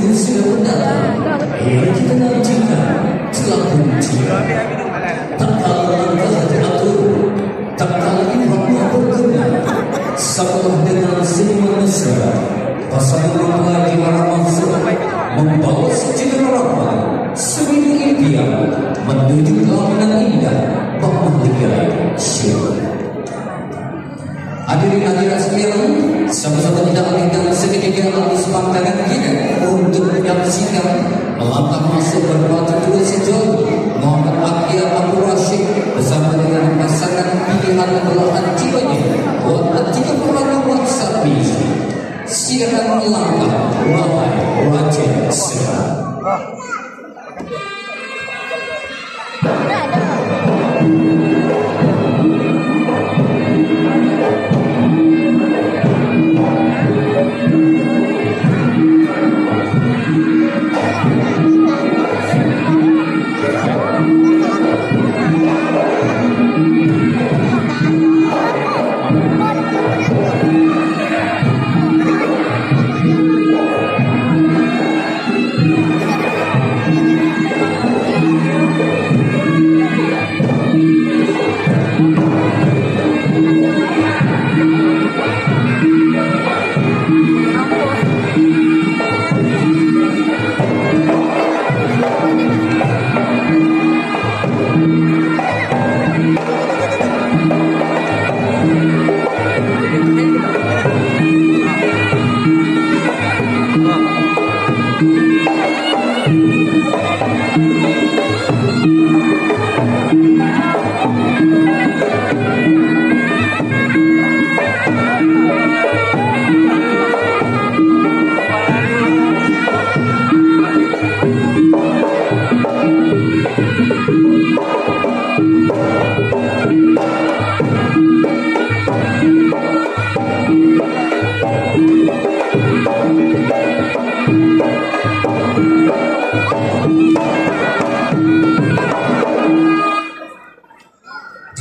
itu sudah mendatang yang kita nantikan telah bertiba. Tak kala langkah teratur, tak kala infaknya berguna. Sabalah dengan senyuman mesra, pasangan mempelai Ramadhan membawa sejenak rahmat, seminggu impian menuju kelaminan indah Mahligai Syurga. Hadirin hadirat sekalian, sama-sama kita alihkan seketika alis pandangan kita untuk menyaksikan melangkah masuk berbatu tua sejauh Muhammad Akhir Abdul Rashid bersama dengan pasangan pilihan belahan tibanya buat 30 WhatsApp misi. Silakan melangkah wahai Raja Serang.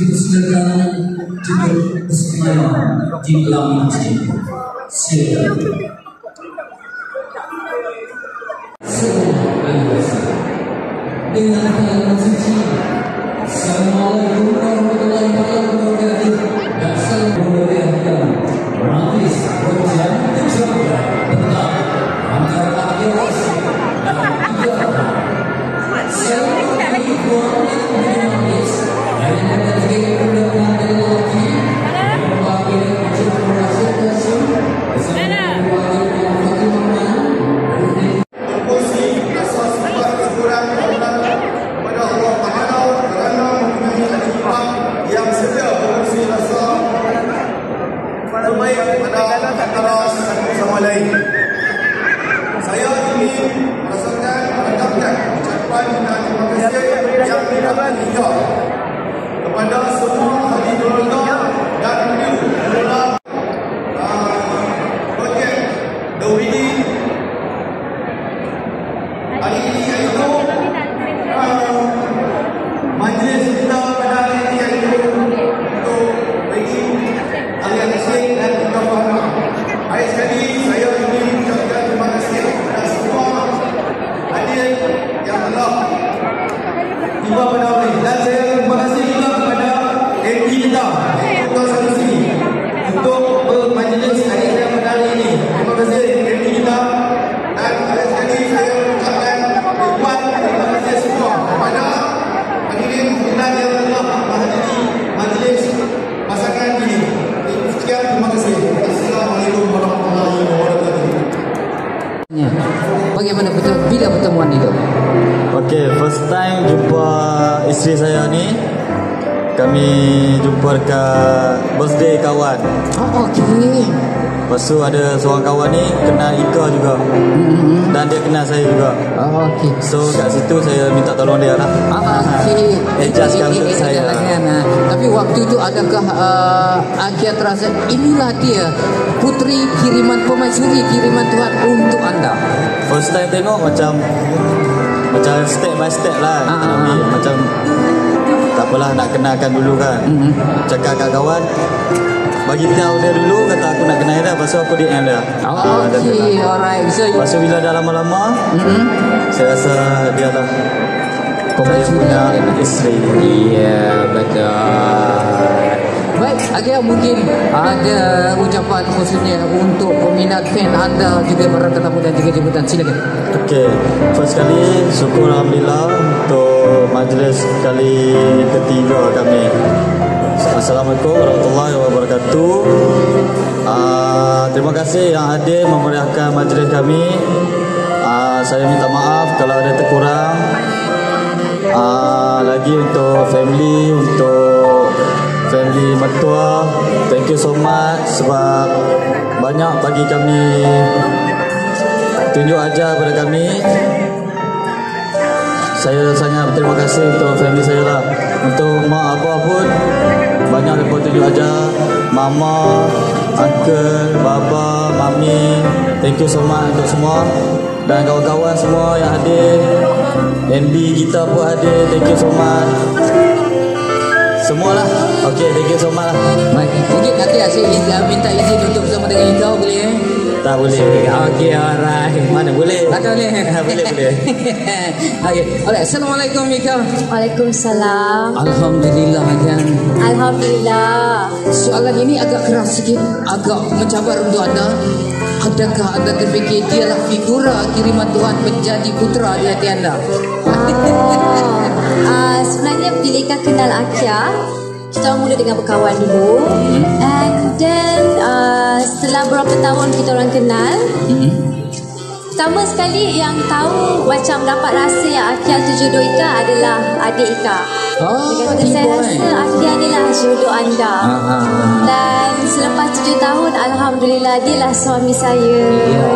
Silakan duduk bersama di dalam masjid. Silakan. Dengan kalimat suci. Assalamualaikum warahmatullahi wabarakatuh. Dan salam kemuliaan Rabbis Raja Putra tentang antara akhir Rasul dan Ibrahim. Salam saya ingin merasakan mengucapkan ucapan dan terima kasih yang tidak hingga kepada semua ahli keluarga dan kru dalam projek The Wedding hari ini, iaitu majlis kita pada hari ini, iaitu untuk wedding alian Nasib dan kita Fahna. Baik sekali, saya ingin mengucapkan terima kasih kepada semua hadir yang telah tiba pada hari ini. Dan saya terima kasih juga kepada MD kita, iaitu Tuan Sanusi, untuk bermajlis hari ini pada hari ini. Terima kasih MD kita. Dan baik sekali, saya mengucapkan terima kasih semua kepada hadirin hadirat yang telah menghadiri majlis pasangan ini. Sekian, terima kasih. Assalamualaikum warahmatullahi wabarakatuh. Bagaimana bila pertemuan itu? Okay, first time jumpa isteri saya ni. Kami jumpa dekat birthday kawan. Oh, okey. Lepas tu ada seorang kawan ni kenal Ika juga. Dan dia kenal saya juga. Oh, okey. So kat situ saya minta tolong dia lah. Okey. Adjustkan untuk saya. Tapi waktu itu adakah Akhir terasa inilah dia putri kiriman pemaisuri, kiriman Tuhan untuk anda? First time tengok macam step by step lah. Macam tak apalah nak kenalkan dulu kan. Cakap kat kawan, bagi tahu dia dulu, kata aku nak kenal dia, lepas tu aku DM dia. Okay, alright. So, lepas tu bila dah lama-lama, saya rasa dia lah saya punya isteri. Ya, betul. Baik, Akhil, mungkin ada ucapan khususnya untuk peminat fan anda juga para tetamu dan juga jemputan. Silakan. Okay, first kali syukur Alhamdulillah untuk majlis kali ketiga kami. Assalamualaikum warahmatullahi wabarakatuh. Terima kasih yang hadir memeriahkan majlis kami. Saya minta maaf kalau ada terkurang. Lagi untuk family mertua, thank you so much sebab banyak bagi kami tunjuk ajar pada kami. Saya sangat berterima kasih untuk family saya lah. Untuk mak apa pun banyak mereka tunjuk ajar. Mama, uncle, baba, mami, thank you so much untuk semua. Dan kawan-kawan semua yang hadir, MB kita pun hadir, thank you so much. Semualah. Okay, thank you so much lah. Mungkin nanti saya minta izin untuk bersama dengan kau, boleh? Tak boleh. Okay, alright. Mana boleh? Tak boleh. Boleh. Okay, alright. Assalamualaikum, Mika. Waalaikumsalam. Alhamdulillah, kan. Alhamdulillah. Soalan ini agak keras sikit, agak mencabar untuk anda. Adakah anda terfikir dialah figura kiriman Tuhan menjadi putera di hati anda? Sebenarnya bila kenal Akia, kita orang mula dengan berkawan dulu. And then setelah berapa tahun kita orang kenal, pertama sekali yang tahu macam dapat rasa yang Akia tu jodoh Ika adalah adik Ika. Dia kata, saya rasa Akia ni lah jodoh anda. Dan selepas 7 tahun, Alhamdulillah, dia lah suami saya.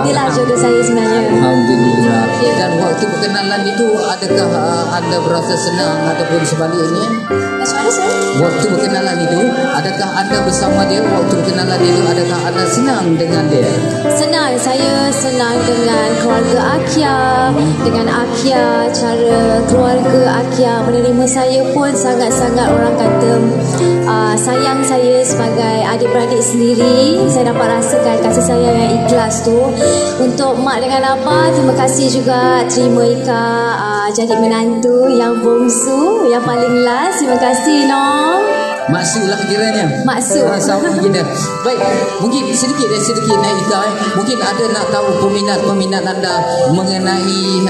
Dia lah jodoh saya sebenarnya. Alhamdulillah. Dan waktu perkenalan itu, adakah anda berasa senang ataupun sebaliknya? Macam mana, sir? Waktu perkenalan itu, adakah anda bersama dia? Waktu perkenalan itu, adakah anda senang dengan dia? Senang, saya senang dengan keluarga Akia, dengan Akia, cara keluarga Akia menerima saya pun sangat-sangat, orang kata sayang saya sebagai adik-beradik sendiri. Saya dapat rasakan kasih sayang yang ikhlas tu. Untuk mak dengan abah, terima kasih juga terima Ika jadi menantu yang bongsu, yang paling last. Terima kasih, Nom. Maksud lah kiranya. Maksud. Sama kita. Baik, mungkin sedikit Ika. Mungkin ada nak tahu peminat anda mengenai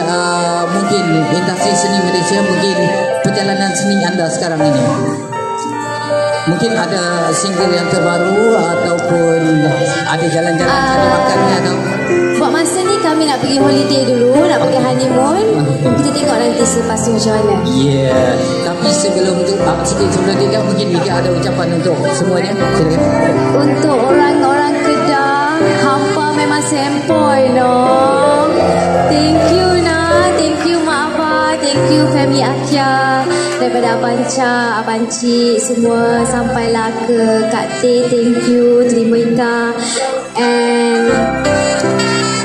mungkin industri seni Malaysia, mungkin perjalanan seni anda sekarang ini. Mungkin ada single yang terbaru ataupun ada jalan-jalan cari makannya atau buat masa ni kami nak pergi holiday dulu, nak pergi honeymoon. Kita tengok nanti selepas tu macam mana. Yeah. Tapi sebelum tu sebelum tidak, mungkin Mika ada ucapan untuk semuanya. Silakan. Untuk orang-orang Kedah, hampa memang sempoi, no. Thank you, Nah. Thank you, Mak Abah. Thank you, family Akia. Daripada Abang Cak, Abang Cik, semua sampailah ke Kak Teh. Thank you, terima Ika. And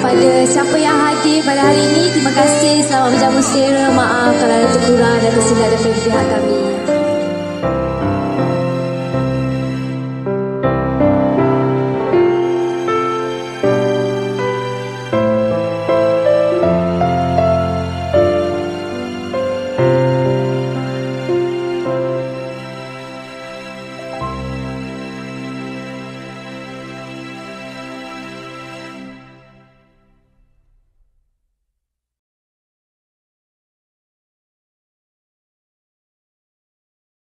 pada siapa yang hadir pada hari ini, terima kasih. Selamat berjamu selera. Maaf kalau ada terkurang dan tersilap daripada pihak kami.